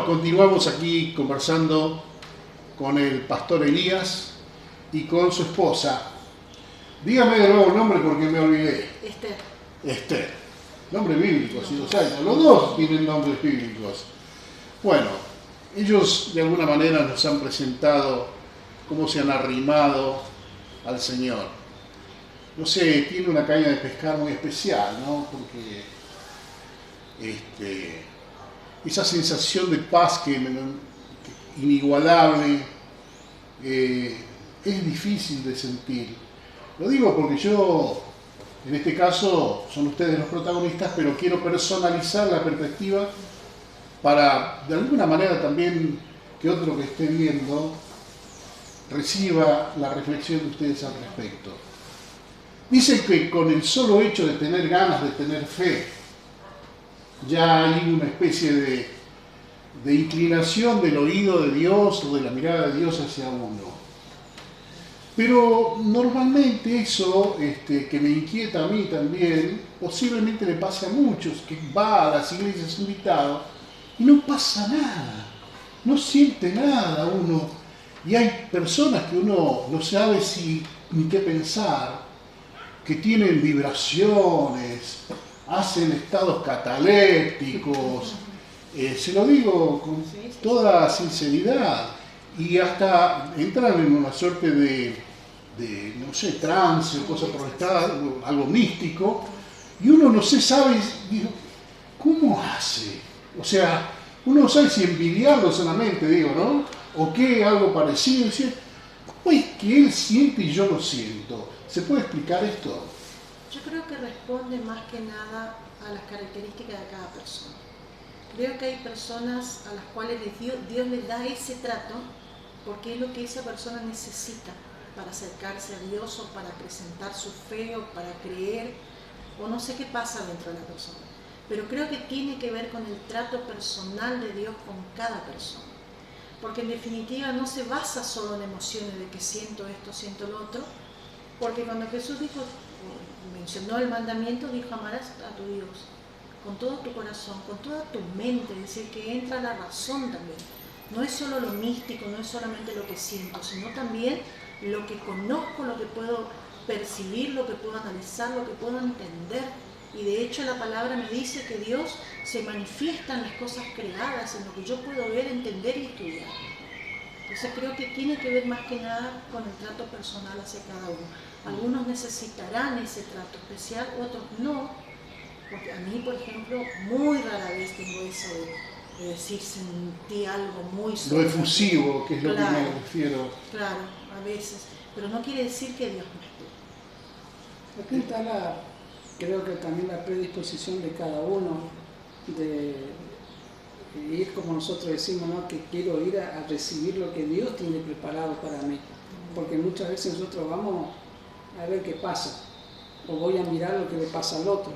continuamos aquí conversando con el pastor Elías y con su esposa. Dígame de nuevo el nombre porque me olvidé. Esther. Nombre bíblico, si los hay. Los dos tienen nombres bíblicos. Bueno, ellos de alguna manera nos han presentado cómo se han arrimado al Señor. No sé, tiene una caña de pescar muy especial, ¿no? Porque esa sensación de paz que inigualable es difícil de sentir. Lo digo porque yo, en este caso, son ustedes los protagonistas, pero quiero personalizar la perspectiva para, de alguna manera también, que otro que esté viendo reciba la reflexión de ustedes al respecto. Dicen que con el solo hecho de tener ganas, de tener fe, ya hay una especie de inclinación del oído de Dios o de la mirada de Dios hacia uno. Pero normalmente eso, que me inquieta a mí también, posiblemente le pase a muchos, que va a las iglesias invitado y no pasa nada, no siente nada uno. Y hay personas que uno no sabe ni qué pensar, que tienen vibraciones, hacen estados catalépticos, se lo digo con toda sinceridad, y hasta entran en una suerte de no sé, trance o cosa por el estado, algo místico, y uno no se sabe, digo, ¿cómo hace? O sea, uno no sabe si envidiarlo solamente, digo, ¿no? O qué, algo parecido, decir, ¿cómo es que él siente y yo lo siento? ¿Se puede explicar esto? Yo creo que responde más que nada a las características de cada persona. Creo que hay personas a las cuales Dios les da ese trato porque es lo que esa persona necesita para acercarse a Dios o para presentar su fe o para creer, o no sé qué pasa dentro de la persona. Pero creo que tiene que ver con el trato personal de Dios con cada persona. Porque en definitiva no se basa solo en emociones de que siento esto, siento lo otro, porque cuando Jesús mencionó el mandamiento, dijo: amarás a tu Dios con todo tu corazón, con toda tu mente, es decir, que entra la razón también. No es solo lo místico, no es solamente lo que siento, sino también lo que conozco, lo que puedo percibir, lo que puedo analizar, lo que puedo entender. Y de hecho la palabra me dice que Dios se manifiesta en las cosas creadas, en lo que yo puedo ver, entender y estudiar. Entonces creo que tiene que ver más que nada con el trato personal hacia cada uno. Algunos necesitarán ese trato especial, otros no, porque a mí, por ejemplo, muy rara vez tengo eso de decir sentí algo muy lo efusivo, que es lo que me refiero. Claro, a veces, pero no quiere decir que Dios no esté. Aquí está creo que también la predisposición de cada uno de ir, como nosotros decimos, ¿no? Que quiero ir a recibir lo que Dios tiene preparado para mí, porque muchas veces nosotros vamos a ver qué pasa, o voy a mirar lo que le pasa al otro,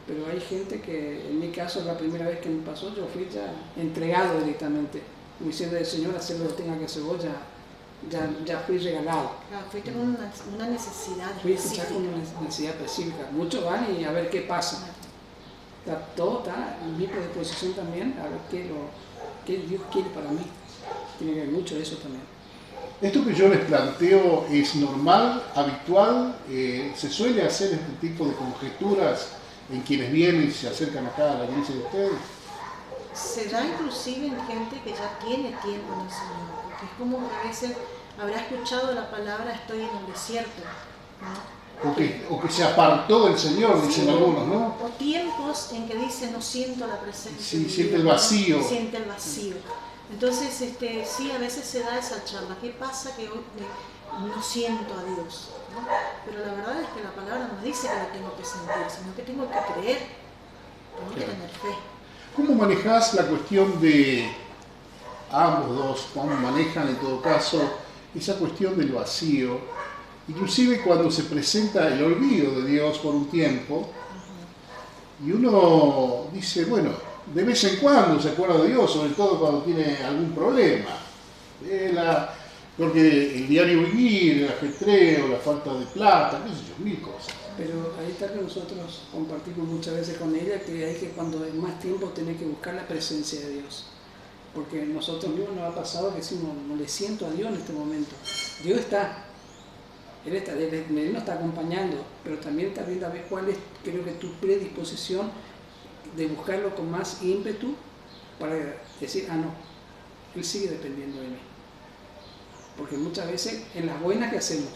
pero hay gente que, en mi caso, la primera vez que me pasó, yo fui ya entregado directamente, diciendo al Señor, hacer lo que tenga que hacer vos, ya fui regalado. Claro, fuiste con una necesidad específica. Fui con una necesidad específica. Muchos van y a ver qué pasa. Todo está en mi predisposición también, a ver qué Dios quiere para mí. Tiene que ver mucho de eso también. Esto que yo les planteo es normal, habitual, se suele hacer este tipo de conjeturas en quienes vienen y se acercan acá a la iglesia de ustedes. Se da inclusive en gente que ya tiene tiempo en el Señor, porque es como que a veces habrá escuchado la palabra estoy en el desierto, ¿no? O que se apartó del Señor, dicen sí, algunos, ¿no? O tiempos en que dice no siento la presencia sí, de Dios, siente el vacío. ¿no? Siente el vacío. Entonces, sí, a veces se da esa charla. ¿Qué pasa que hoy no siento a Dios? ¿No? Pero la verdad es que la palabra no dice que la tengo que sentir, sino que tengo que creer, tengo que tener fe. ¿Cómo manejás la cuestión de ambos dos? ¿Cómo manejan en todo caso esa cuestión del vacío? Inclusive cuando se presenta el olvido de Dios por un tiempo, y uno dice, bueno, de vez en cuando se acuerda de Dios, sobre todo cuando tiene algún problema. Porque el diario vivir, el ajetreo, la falta de plata, qué sé yo, mil cosas. Pero ahí está que nosotros compartimos muchas veces con ella, que hay que cuando hay más tiempo tener que buscar la presencia de Dios. Porque nosotros mismos nos ha pasado que decimos, no le siento a Dios en este momento. Dios está. Él nos está acompañando, pero también está viendo a ver cuál es, creo que tu predisposición de buscarlo con más ímpetu para decir, no, Él sigue dependiendo de mí. Porque muchas veces en las buenas que hacemos,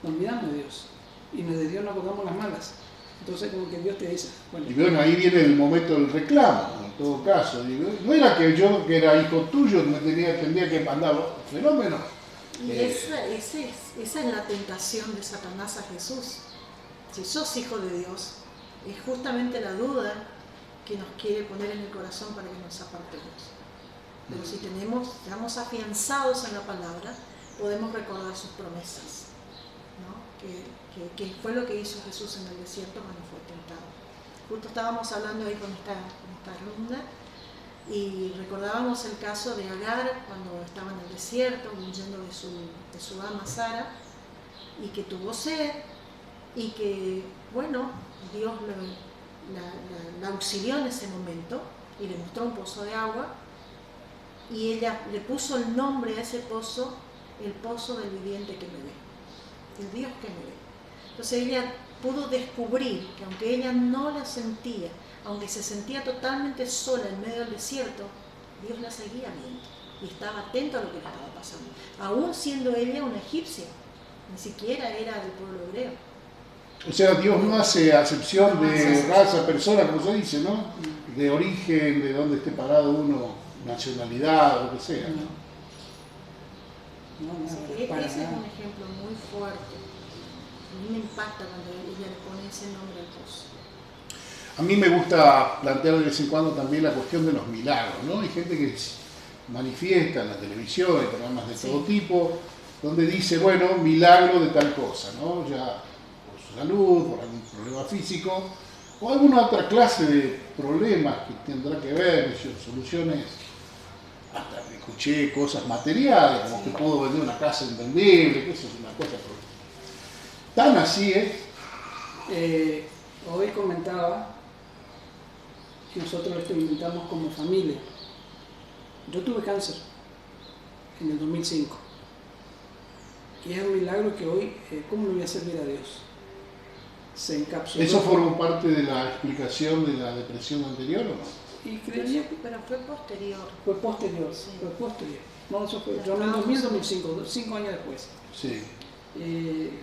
nos olvidamos de Dios y de Dios nos acordamos las malas. Entonces como que Dios te dice, bueno, Y bueno, ahí viene el momento del reclamo, en todo caso. Digo, no era que yo, que era hijo tuyo, me tendría que mandar fenómenos. Y esa es la tentación de Satanás a Jesús. Si sos hijo de Dios, es justamente la duda que nos quiere poner en el corazón para que nos apartemos. Pero si estamos afianzados en la palabra, podemos recordar sus promesas, ¿no? Que fue lo que hizo Jesús en el desierto cuando fue tentado. Justo estábamos hablando ahí con esta alumna y recordábamos el caso de Agar cuando estaba en el desierto, huyendo de su ama Sara, y que tuvo sed, y que, bueno, Dios la auxilió en ese momento y le mostró un pozo de agua, y ella le puso el nombre a ese pozo, el pozo del viviente que me ve, el Dios que me ve. Entonces ella pudo descubrir que aunque ella no la sentía, aunque se sentía totalmente sola en medio del desierto, Dios la seguía viendo y estaba atento a lo que le estaba pasando, aún siendo ella una egipcia, ni siquiera era del pueblo hebreo. O sea, Dios no hace acepción de raza, persona, como se dice, ¿no? De origen, de dónde esté parado uno, nacionalidad, o lo que sea. Así que ese es un ejemplo muy fuerte. A mí me impacta cuando ella le pone ese nombre al pozo. A mí me gusta plantear de vez en cuando también la cuestión de los milagros, ¿no? Hay gente que manifiesta en la televisión, en programas de todo tipo, donde dice, bueno, milagro de tal cosa, ¿no? Ya por su salud, por algún problema físico, o alguna otra clase de problemas que tendrá que ver, soluciones, hasta escuché cosas materiales, como que puedo vender una casa invendible, que eso es una cosa tan así es. Hoy comentaba que nosotros lo experimentamos como familia. Yo tuve cáncer en el 2005 y es un milagro que hoy, ¿cómo le voy a servir a Dios? Se encapsuló. ¿Eso formó parte de la explicación de la depresión anterior o no? Y creería que pero fue posterior. Fue posterior, Sí. fue posterior. No, eso fue, yo en el 2005, 5 años después. Sí.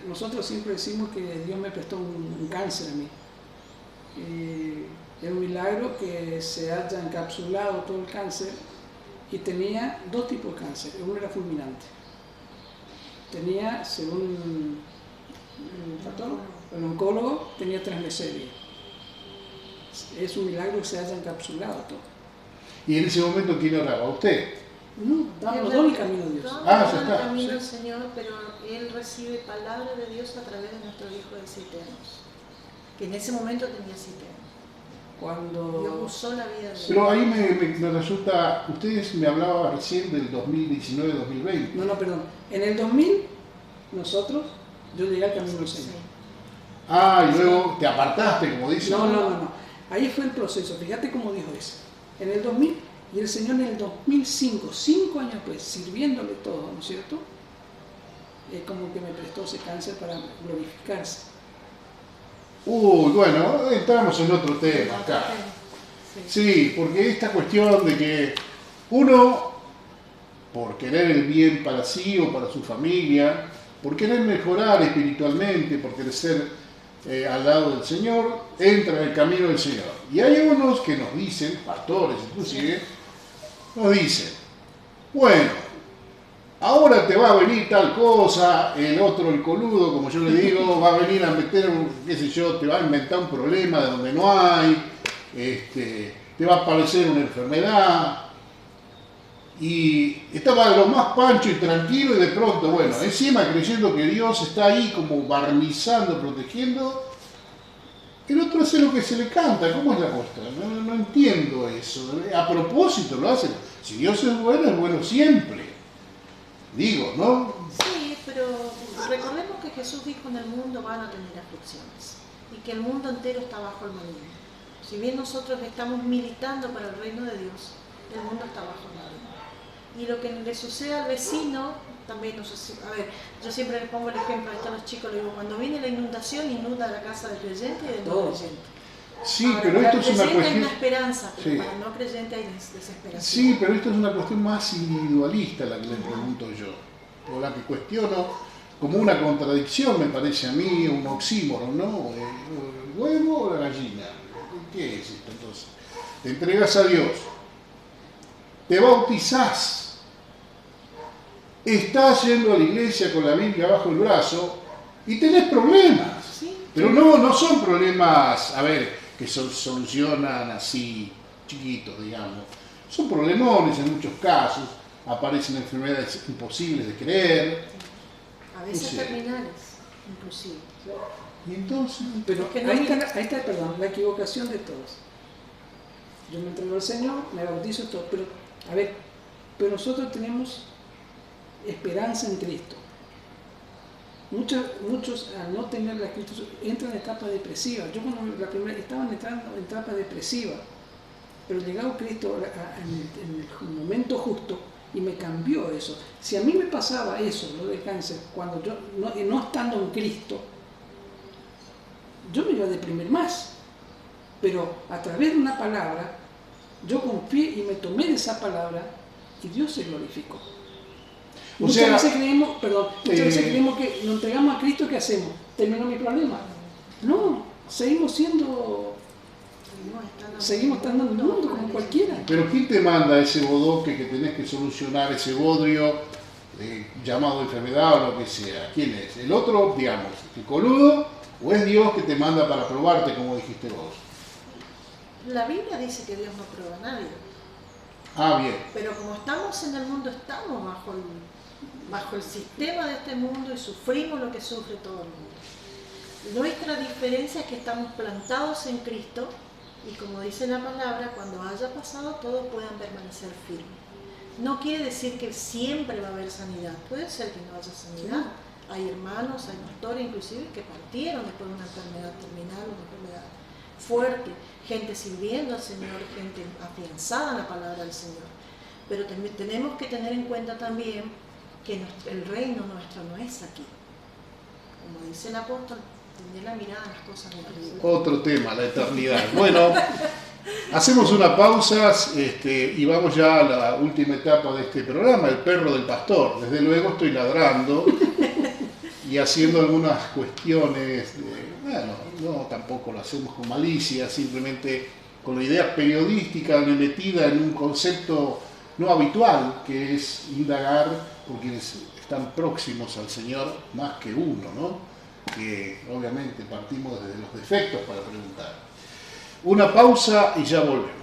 Nosotros siempre decimos que Dios me prestó un cáncer a mí. Es un milagro que se haya encapsulado todo el cáncer y tenía dos tipos de cáncer. Uno era fulminante. Tenía, según el oncólogo, tenía transmeseria. Es un milagro que se haya encapsulado todo. ¿Y en ese momento quién oraba? ¿Usted? No, damos los dos el camino de Dios. Ya el está. camino Sí. del Señor, pero él recibe palabra de Dios a través de nuestro hijo de 7 años, que en ese momento tenía 7 años. Dios Cuando usó la vida de él. Pero ahí me resulta, ustedes me hablaban recién del 2019-2020. No, perdón. En el 2000, nosotros, yo llegué al camino del Señor. Sí. Ah, y luego te apartaste, como dicen. No. Ahí fue el proceso. Fíjate cómo dijo eso. En el 2000 y el Señor en el 2005, 5 años después, sirviéndole todo, ¿no es cierto? Como que me prestó ese cáncer para glorificarse. Uy, bueno, entramos en otro tema acá. Sí, porque esta cuestión de que uno, por querer el bien para sí o para su familia, por querer mejorar espiritualmente, por querer ser al lado del Señor, entra en el camino del Señor. Y hay unos que nos dicen, pastores inclusive, nos dicen, bueno, ahora te va a venir tal cosa, el otro, el coludo, como yo le digo, va a venir a meter, qué sé yo, te va a inventar un problema de donde no hay, te va a aparecer una enfermedad. Y estaba de lo más pancho y tranquilo y de pronto, bueno, encima creyendo que Dios está ahí como barnizando, protegiendo, el otro hace lo que se le canta. ¿Cómo es la cuestión? No entiendo eso. A propósito lo hacen. Si Dios es bueno siempre. Digo, ¿no? Sí, pero recordemos que Jesús dijo: en el mundo van a tener aflicciones y que el mundo entero está bajo el maligno. Si bien nosotros estamos militando para el reino de Dios, el mundo está bajo la ley. Y lo que le sucede al vecino, también no sé si, a ver, yo siempre le pongo el ejemplo a los chicos, le digo, cuando viene la inundación, inunda la casa del creyente y del no creyente. Sí, ahora, pero esto es una hay cuestión... una esperanza, pero sí. para el no creyente hay desesperación. Sí, pero esto es una cuestión más individualista la que le pregunto yo, o la que cuestiono como una contradicción, me parece a mí, un oxímoron, ¿no? ¿El huevo o la gallina? ¿Qué es esto entonces? Te entregas a Dios, te bautizás, estás yendo a la iglesia con la Biblia bajo el brazo y tenés problemas. ¿Sí? Pero no son problemas, a ver, que se solucionan así, chiquitos, digamos. Son problemones en muchos casos, aparecen enfermedades imposibles de creer. A veces Sí. terminales, inclusive. Y entonces, Pero que no ahí mira- está, perdón, la equivocación de todos. Yo me entrego al Señor, me bautizo todo, pero, a ver, pero nosotros tenemos esperanza en Cristo. Muchos al no tener la Cristo entran en etapa depresiva. Yo cuando la primera estaba entrando en etapa depresiva, pero llegado Cristo en el momento justo y me cambió eso. Si a mí me pasaba eso, lo de cáncer, cuando yo no estando en Cristo, yo me iba a deprimir más. Pero a través de una palabra, yo confié y me tomé de esa palabra y Dios se glorificó. Muchas veces creemos que nos entregamos a Cristo, ¿qué hacemos? ¿Terminó mi problema? No, seguimos estando en el mundo como cualquiera. pero ¿quién te manda ese bodoque que tenés que solucionar, ese bodrio llamado enfermedad o lo que sea? ¿Quién es? ¿El otro, digamos, el coludo, o es Dios que te manda para probarte, como dijiste vos? La Biblia dice que Dios no prueba a nadie. Ah, bien. Pero como estamos en el mundo, estamos bajo el sistema de este mundo y sufrimos lo que sufre todo el mundo. Nuestra diferencia es que estamos plantados en Cristo y como dice la palabra, cuando haya pasado todo puedan permanecer firmes. No quiere decir que siempre va a haber sanidad, puede ser que no haya sanidad. Hay hermanos, hay pastores inclusive que partieron después de una enfermedad terminal, una enfermedad fuerte, gente sirviendo al Señor, gente afianzada en la palabra del Señor. Pero tenemos que tener en cuenta también que el reino nuestro no es aquí. Como dice el apóstol, tener la mirada en las cosas de arriba. Otro tema, la eternidad. Bueno, hacemos una pausa y vamos ya a la última etapa de este programa, el perro del pastor. Desde luego estoy ladrando y haciendo algunas cuestiones, no tampoco lo hacemos con malicia, simplemente con la idea periodística metida en un concepto no habitual, que es indagar por quienes están próximos al Señor más que uno, ¿no? Que obviamente partimos desde los defectos para preguntar. Una pausa y ya volvemos.